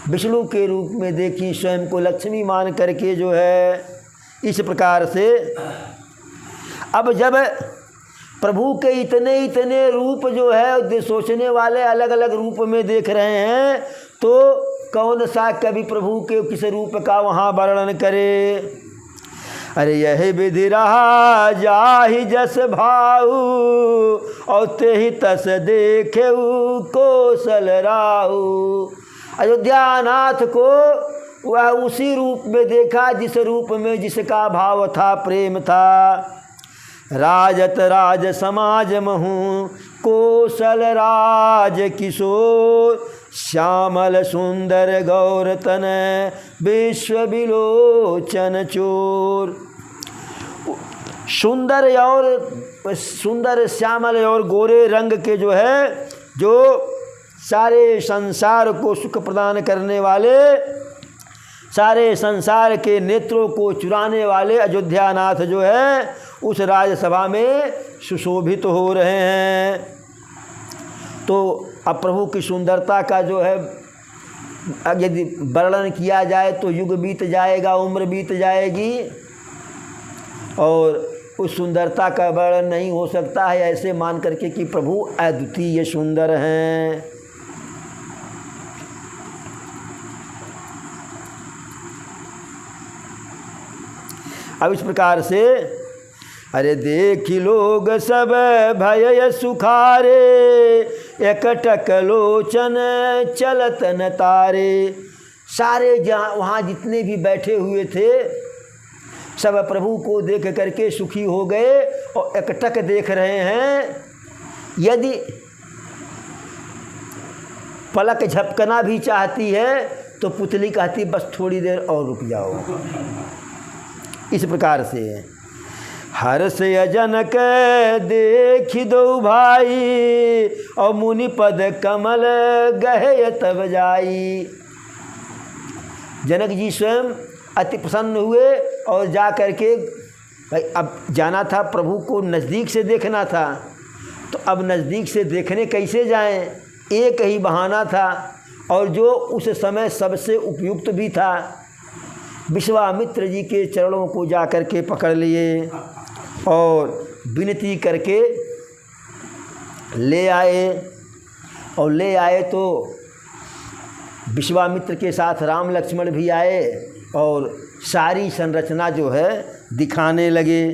विष्णु के रूप में देखी, स्वयं को लक्ष्मी मान करके जो है इस प्रकार से। अब जब प्रभु के इतने इतने रूप जो है सोचने वाले अलग अलग रूप में देख रहे हैं, तो कौन सा कवि प्रभु के किस रूप का वहाँ वर्णन करे। अरे यही विधि रहा जाहि जस भाऊ, और तेहि तस देखे कौशल राहु। अयोध्यानाथ को वह उसी रूप में देखा जिस रूप में जिसका भाव था, प्रेम था। राजत राज समाज महू कौशल राज किशोर, श्यामल सुंदर गौर तन विश्व विलोचन चोर। सुंदर श्यामल और गोरे रंग के जो है, जो सारे संसार को सुख प्रदान करने वाले, सारे संसार के नेत्रों को चुराने वाले अयोध्यानाथ जो है उस राजसभा में सुशोभित हो रहे हैं। तो अब प्रभु की सुंदरता का जो है यदि वर्णन किया जाए तो युग बीत जाएगा, उम्र बीत जाएगी, और उस सुंदरता का वर्णन नहीं हो सकता है ऐसे मान करके कि प्रभु अद्वितीय सुंदर हैं। अब इस प्रकार से अरे देखी लोग सब भय सुखारे, एकटक लोचन चलत न तारे। सारे जहाँ वहाँ जितने भी बैठे हुए थे सब प्रभु को देख करके सुखी हो गए और एकटक देख रहे हैं। यदि पलक झपकना भी चाहती है तो पुतली कहती बस थोड़ी देर और रुक जाओ। इस प्रकार से हर से अजनक देखी दो भाई, और मुनि पद कमल गहे तब जाई। जनक जी स्वयं अति प्रसन्न हुए और जा करके, भाई अब जाना था प्रभु को नज़दीक से देखना था, तो अब नज़दीक से देखने कैसे जाएं, एक ही बहाना था और जो उस समय सबसे उपयुक्त भी था। विश्वामित्र जी के चरणों को जा कर के पकड़ लिए और विनती करके ले आए, और ले आए तो विश्वामित्र के साथ राम लक्ष्मण भी आए और सारी संरचना जो है दिखाने लगे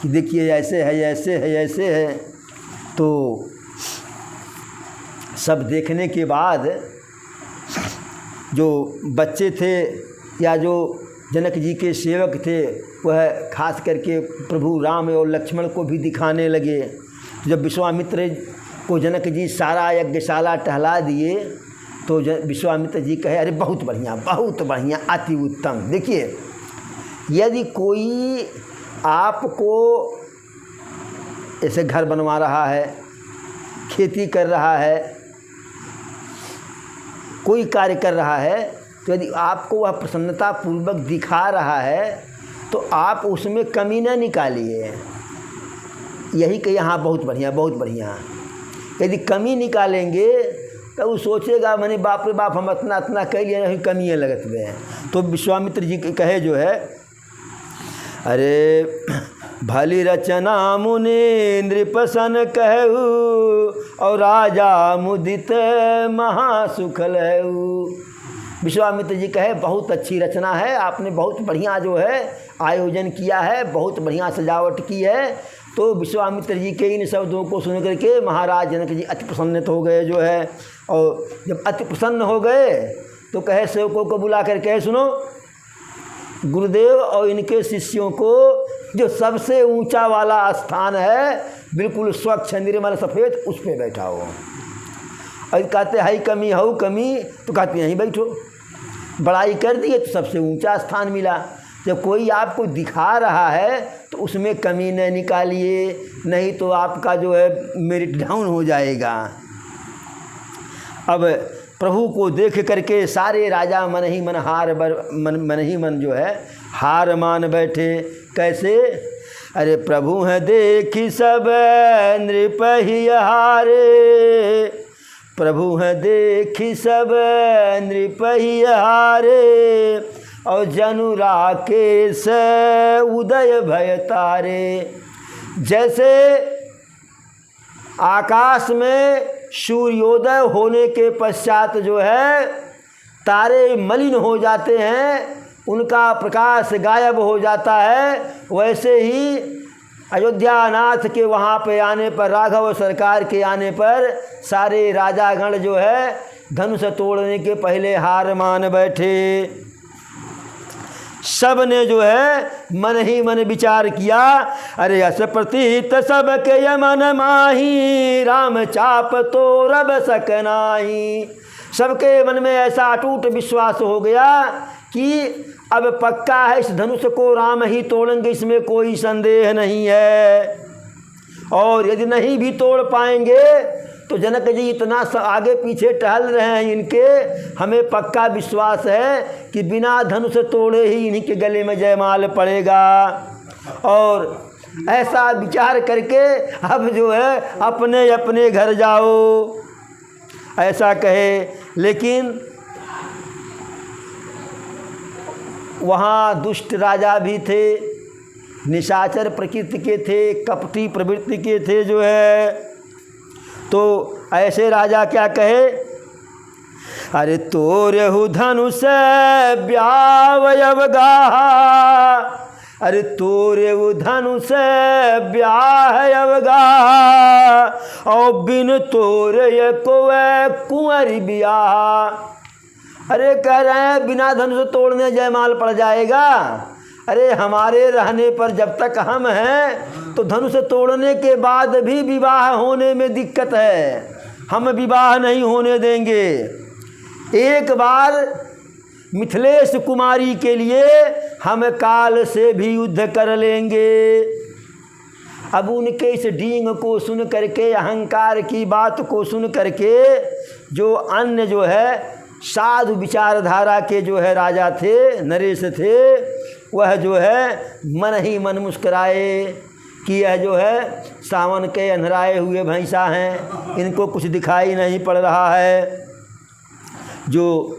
कि देखिए ऐसे है, ऐसे है, ऐसे है। तो सब देखने के बाद जो बच्चे थे या जो जनक जी के सेवक थे वह खास करके प्रभु राम और लक्ष्मण को भी दिखाने लगे। तो जब विश्वामित्र को जनक जी सारा यज्ञशाला टहला दिए तो विश्वामित्र जी कहे अरे बहुत बढ़िया, बहुत बढ़िया, अति उत्तम। देखिए यदि कोई आपको ऐसे घर बनवा रहा है, खेती कर रहा है, कोई कार्य कर रहा है तो यदि आपको वह प्रसन्नता पूर्वक दिखा रहा है तो आप उसमें कमी न निकालिए। यही कि यहाँ बहुत बढ़िया बहुत बढ़िया। यदि कमी निकालेंगे तो वो सोचेगा मैंने बाप रे बाप हम इतना इतना कह लिए नहीं, कमियाँ लगत हुए हैं। तो विश्वामित्र जी कहे जो है, अरे भली रचना मुनि नृपसन कहू और राजा मुदित महासुख लहू। विश्वामित्र जी कहे बहुत अच्छी रचना है, आपने बहुत बढ़िया जो है आयोजन किया है, बहुत बढ़िया सजावट की है। तो विश्वामित्र जी के इन शब्दों को सुन करके महाराज जनक जी अति प्रसन्नित हो गए जो है। और जब अति प्रसन्न हो गए तो कहे सेवकों को बुला कर कहे, सुनो गुरुदेव और इनके शिष्यों को जो सबसे ऊंचा वाला स्थान है बिल्कुल स्वच्छ निर्मल सफ़ेद उस पर बैठाओ। और कहते हाई कमी हो कमी, तो कहते यहीं बैठो। बड़ाई कर दिए तो सबसे ऊंचा स्थान मिला। जब कोई आपको दिखा रहा है तो उसमें कमी न निकालिए, नहीं तो आपका जो है मेरिट डाउन हो जाएगा। अब प्रभु को देख करके सारे राजा मन ही मन मन ही मन जो है हार मान बैठे। कैसे? अरे प्रभु हैं देखी सब नृप ही हारे, प्रभु हैं देखी सब नृप ही हारे और जनु राकेश उदय भय तारे। जैसे आकाश में सूर्योदय होने के पश्चात जो है तारे मलिन हो जाते हैं, उनका प्रकाश गायब हो जाता है, वैसे ही अयोध्यानाथ के वहाँ पे आने पर, राघव सरकार के आने पर सारे राजागण जो है धनुष तोड़ने के पहले हार मान बैठे। सब ने जो है मन ही मन विचार किया, अरे अस प्रतीत सब के यमन माही राम चाप तो रब सकनाही। सबके मन में ऐसा अटूट विश्वास हो गया कि अब पक्का है इस धनुष को राम ही तोड़ेंगे, इसमें कोई संदेह नहीं है। और यदि नहीं भी तोड़ पाएंगे तो जनक जी इतना आगे पीछे टहल रहे हैं इनके, हमें पक्का विश्वास है कि बिना धनुष तोड़े ही इन्हीं के गले में जयमाल पड़ेगा। और ऐसा विचार करके अब जो है अपने अपने घर जाओ, ऐसा कहे। लेकिन वहाँ दुष्ट राजा भी थे, निशाचर प्रकृति के थे, कपटी प्रवृत्ति के थे जो है। तो ऐसे राजा क्या कहे, अरे तोरेहु धनुष ब्यावयव गाहा, अरे तोरेहु धनुष ब्याहयव गाहा और बिन तोरे को कुंवरी ब्याहा। अरे कह रहे हैं बिना धनुष तोड़ने जयमाल पड़ जाएगा। अरे हमारे रहने पर जब तक हम हैं तो धनुष तोड़ने के बाद भी विवाह होने में दिक्कत है, हम विवाह नहीं होने देंगे। एक बार मिथिलेश कुमारी के लिए हम काल से भी युद्ध कर लेंगे। अब उनके इस डींग को सुन करके, अहंकार की बात को सुन करके जो अन्य जो है साधु विचारधारा के जो है राजा थे, नरेश थे, वह जो है मन ही मन मुस्कुराए कि यह जो है सावन के अंधराए हुए भैंसा हैं, इनको कुछ दिखाई नहीं पड़ रहा है। जो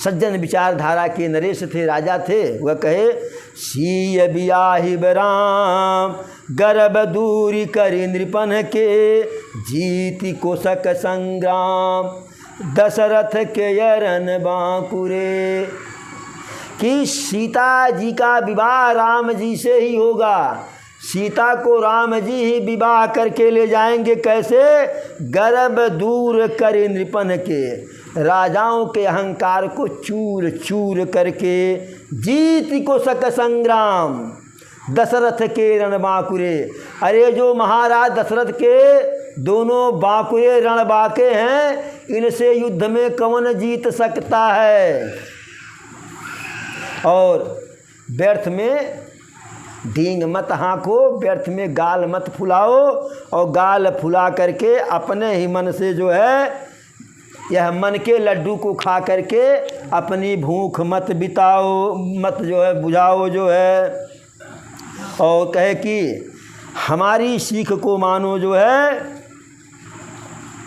सज्जन विचारधारा के नरेश थे, राजा थे, वह कहे सीय बियाहि राम गर्भ दूरी करि नृपन के जीति कोशक संग्राम दशरथ के यरन बांकुरे। कि सीता जी का विवाह राम जी से ही होगा, सीता को राम जी ही विवाह करके ले जाएंगे। कैसे? गर्भ दूर कर नृपन के, राजाओं के अहंकार को चूर चूर करके, जीत को सक संग्राम दशरथ के रण बांकुरे। अरे जो महाराज दशरथ के दोनों बांकुरे रण बाके हैं, इनसे युद्ध में कौन जीत सकता है। और व्यर्थ में डींग मत हाँको, व्यर्थ में गाल मत फुलाओ, और गाल फुला करके अपने ही मन से जो है यह मन के लड्डू को खा करके अपनी भूख मत बिताओ, मत जो है बुझाओ जो है। और कहे कि हमारी सीख को मानो जो है,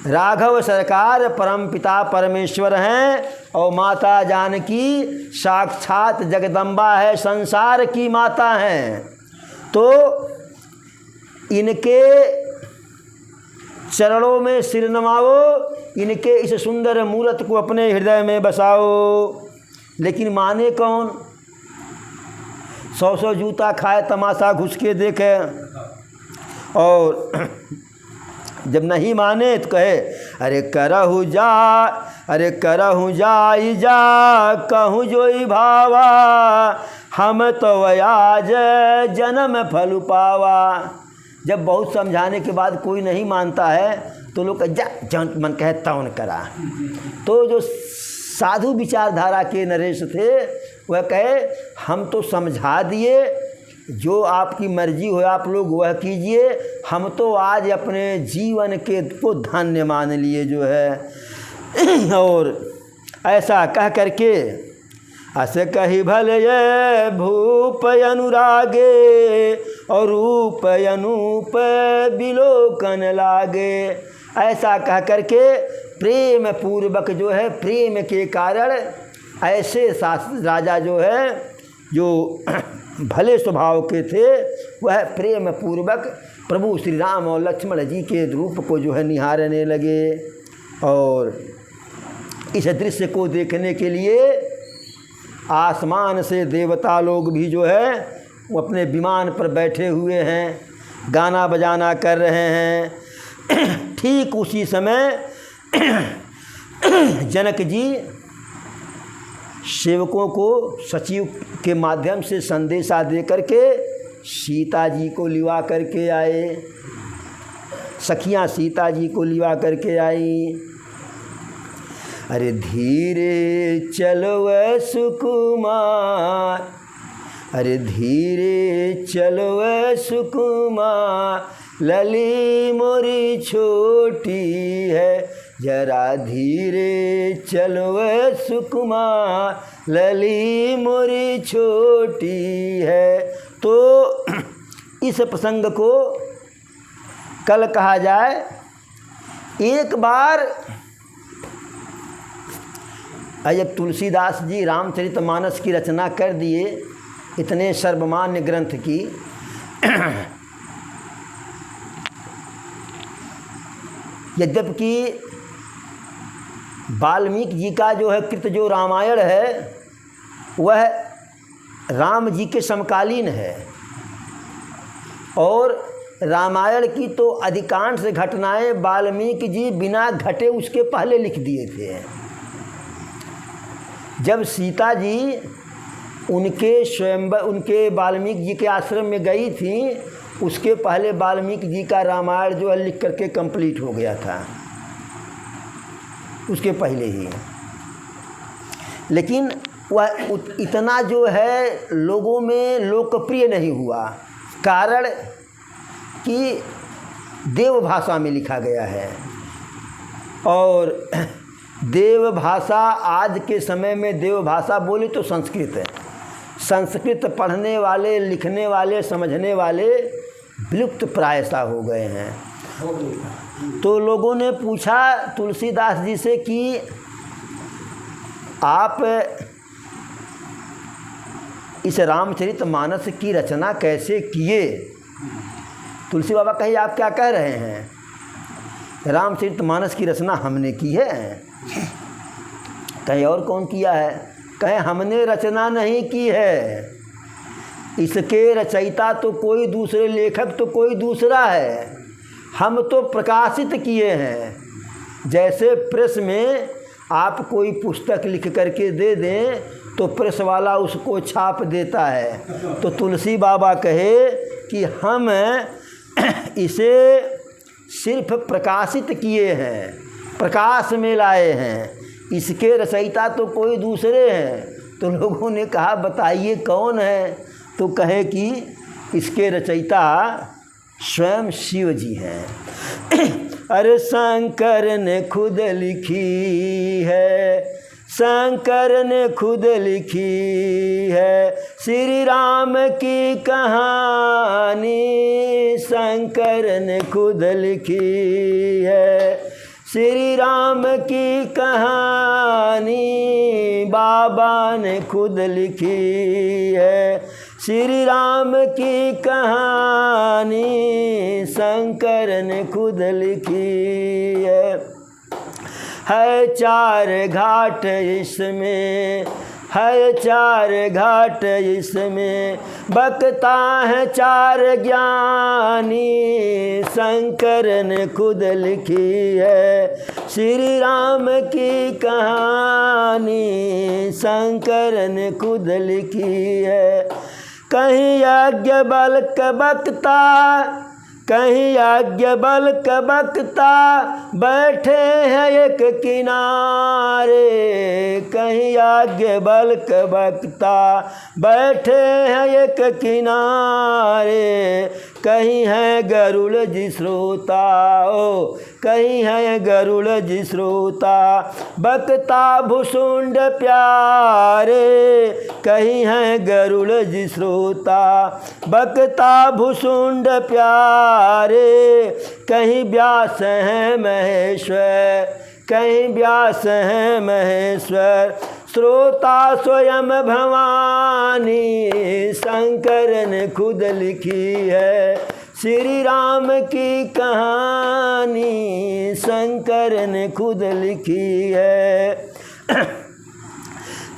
राघव सरकार परम पिता परमेश्वर हैं और माता जानकी साक्षात जगदम्बा है, संसार की माता हैं। तो इनके चरणों में सिर नवाओ, इनके इस सुंदर मूर्त को अपने हृदय में बसाओ। लेकिन माने कौन? 100 जूता खाए, तमाशा घुस के देखे। और जब नहीं माने तो कहे अरे करहु जा, अरे करहु जाई जा, कहूँ जोई भावा, हम तो आज जन्म फल पावा। जब बहुत समझाने के बाद कोई नहीं मानता है तो लोग जा जौन मन कहे तौन करा। तो जो साधु विचारधारा के नरेश थे वह कहे हम तो समझा दिए, जो आपकी मर्जी हो आप लोग वह कीजिए, हम तो आज अपने जीवन के को धन्य मान लिए जो है। और ऐसा कह करके अस कही भले ये भूप अनुरागे, और रूप अनूप बिलोकन लागे। ऐसा कह करके प्रेम पूर्वक जो है, प्रेम के कारण ऐसे राजा जो है, जो भले स्वभाव के थे, वह प्रेम पूर्वक प्रभु श्री राम और लक्ष्मण जी के रूप को जो है निहारने लगे। और इस दृश्य को देखने के लिए आसमान से देवता लोग भी जो है वो अपने विमान पर बैठे हुए हैं, गाना बजाना कर रहे हैं। ठीक उसी समय जनक जी सेवकों को सचिव के माध्यम से संदेशा दे करके सीता जी को लिवा करके आए। सखियाँ सीता जी को लिवा करके आई। अरे धीरे चलो सुकुमार, अरे धीरे चलो सुकुमार, लली मोरी छोटी है, जरा धीरे चलो सुकुमार, लली मोरी छोटी है। तो इस प्रसंग को कल कहा जाए। एक बार जब तुलसीदास जी रामचरितमानस की रचना कर दिए, इतने सर्वमान्य ग्रंथ की, यद्यपि वाल्मीकि जी का जो है कृत जो रामायण है वह राम जी के समकालीन है, और रामायण की तो अधिकांश घटनाएं वाल्मीकि जी बिना घटे उसके पहले लिख दिए थे। जब सीता जी उनके वाल्मीकि जी के आश्रम में गई थी, उसके पहले वाल्मीकि जी का रामायण जो है लिख करके कंप्लीट हो गया था, उसके पहले ही। लेकिन वह इतना जो है लोगों में लोकप्रिय नहीं हुआ, कारण कि देव भाषा में लिखा गया है। और देव भाषा आज के समय में देव भाषा बोले तो संस्कृत है। संस्कृत पढ़ने वाले, लिखने वाले, समझने वाले विलुप्त प्रायः हो गए हैं। तो लोगों ने पूछा तुलसीदास जी से कि आप इस रामचरितमानस की रचना कैसे किए। तुलसी बाबा कहे आप क्या कह रहे हैं, रामचरितमानस की रचना हमने की है। कहीं और कौन किया है? कहे हमने रचना नहीं की है, इसके रचयिता तो कोई दूसरे, लेखक तो कोई दूसरा है, हम तो प्रकाशित किए हैं। जैसे प्रेस में आप कोई पुस्तक लिख करके दे दें तो प्रेस वाला उसको छाप देता है। तो तुलसी बाबा कहे कि हम इसे सिर्फ प्रकाशित किए हैं, प्रकाश में लाए हैं, इसके रचयिता तो कोई दूसरे हैं। तो लोगों ने कहा बताइए कौन है? तो कहे कि इसके रचयिता स्वयं शिव जी हैं। अरे शंकर ने खुद लिखी है, शंकर ने खुद लिखी है श्री राम की कहानी, शंकर ने खुद लिखी है श्री राम की कहानी, बाबा ने खुद लिखी है श्री राम की कहानी, शंकर ने खुद लिखी है चार घाट इसमें, है चार घाट इसमें, बकता है चार ज्ञानी, शंकर ने खुद लिखी है श्री राम की कहानी, शंकर ने खुद लिखी है। कहीं यज्ञ बल का बकता, कहीं यज्ञ बल का बकता, बैठे हैं एक किनारे, कहीं यज्ञ बल का बकता, बैठे हैं एक किनारे, कहीं है गरुड़ जी श्रोता, ओ कहीं है गरुड़ जी श्रोता, बकता भुसुंड प्यारे, कहीं है गरुड़ जी श्रोता, बकता भुसुंड प्यारे, कहीं व्यास हैं महेश्वर, कहीं व्यास हैं महेश्वर, श्रोता स्वयं भवानी, शंकर ने खुद लिखी है श्री राम की कहानी, शंकर ने खुद लिखी है।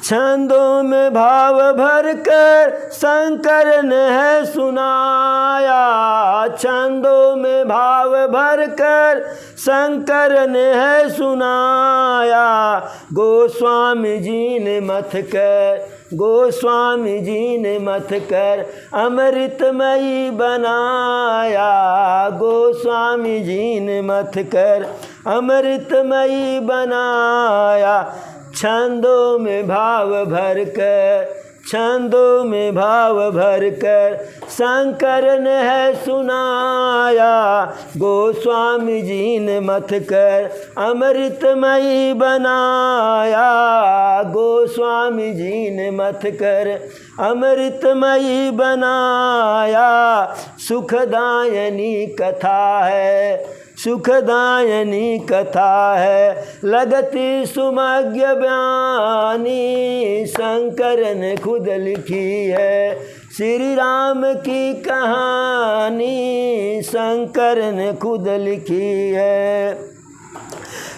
छंदों में भाव भर कर शंकर ने है सुनाया, छंदों में भाव भर कर शंकर ने है सुनाया, गोस्वामी जी ने मथ कर, गोस्वामी जी ने मथ कर अमृतमयी बनाया, गोस्वामी जी ने मथ कर अमृतमयी बनाया, छंदों में भाव भर कर, छंदों में भाव भर कर शंकर ने है सुनाया, गोस्वामी जी ने मथ कर अमृतमयी बनाया, गोस्वामी जी ने मथ कर अमृतमयी बनाया, सुखदायनी कथा है, सुखदायनी कथा है, लगती सुमज्ञ बयानी, शंकर ने खुद लिखी है श्री राम की कहानी, शंकर ने खुद लिखी है।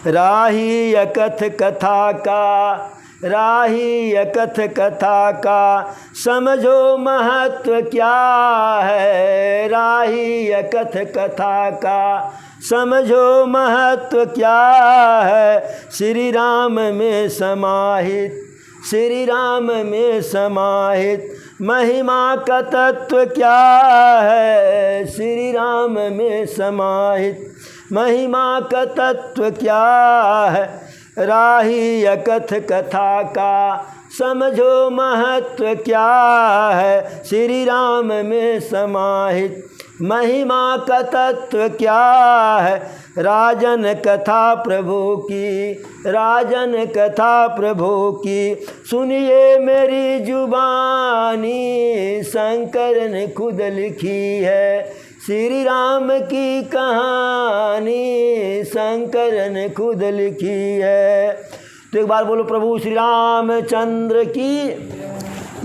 राही यकथ कथा का, राही यकथ कथा का समझो महत्व क्या है, राही यकथ कथा का समझो महत्व क्या है, श्री राम में समाहित, श्री राम में समाहित महिमा का तत्व क्या है, श्री राम में समाहित महिमा का तत्व क्या है। राही यकथ कथा का समझो महत्व क्या है, श्री राम में समाहित महिमा का तत्व क्या है। राजन कथा प्रभु की, राजन कथा प्रभु की सुनिए मेरी जुबानी, शंकर ने खुद लिखी है श्री राम की कहानी, शंकर ने खुद लिखी है। तो एक बार बोलो प्रभु श्री रामचंद्र की।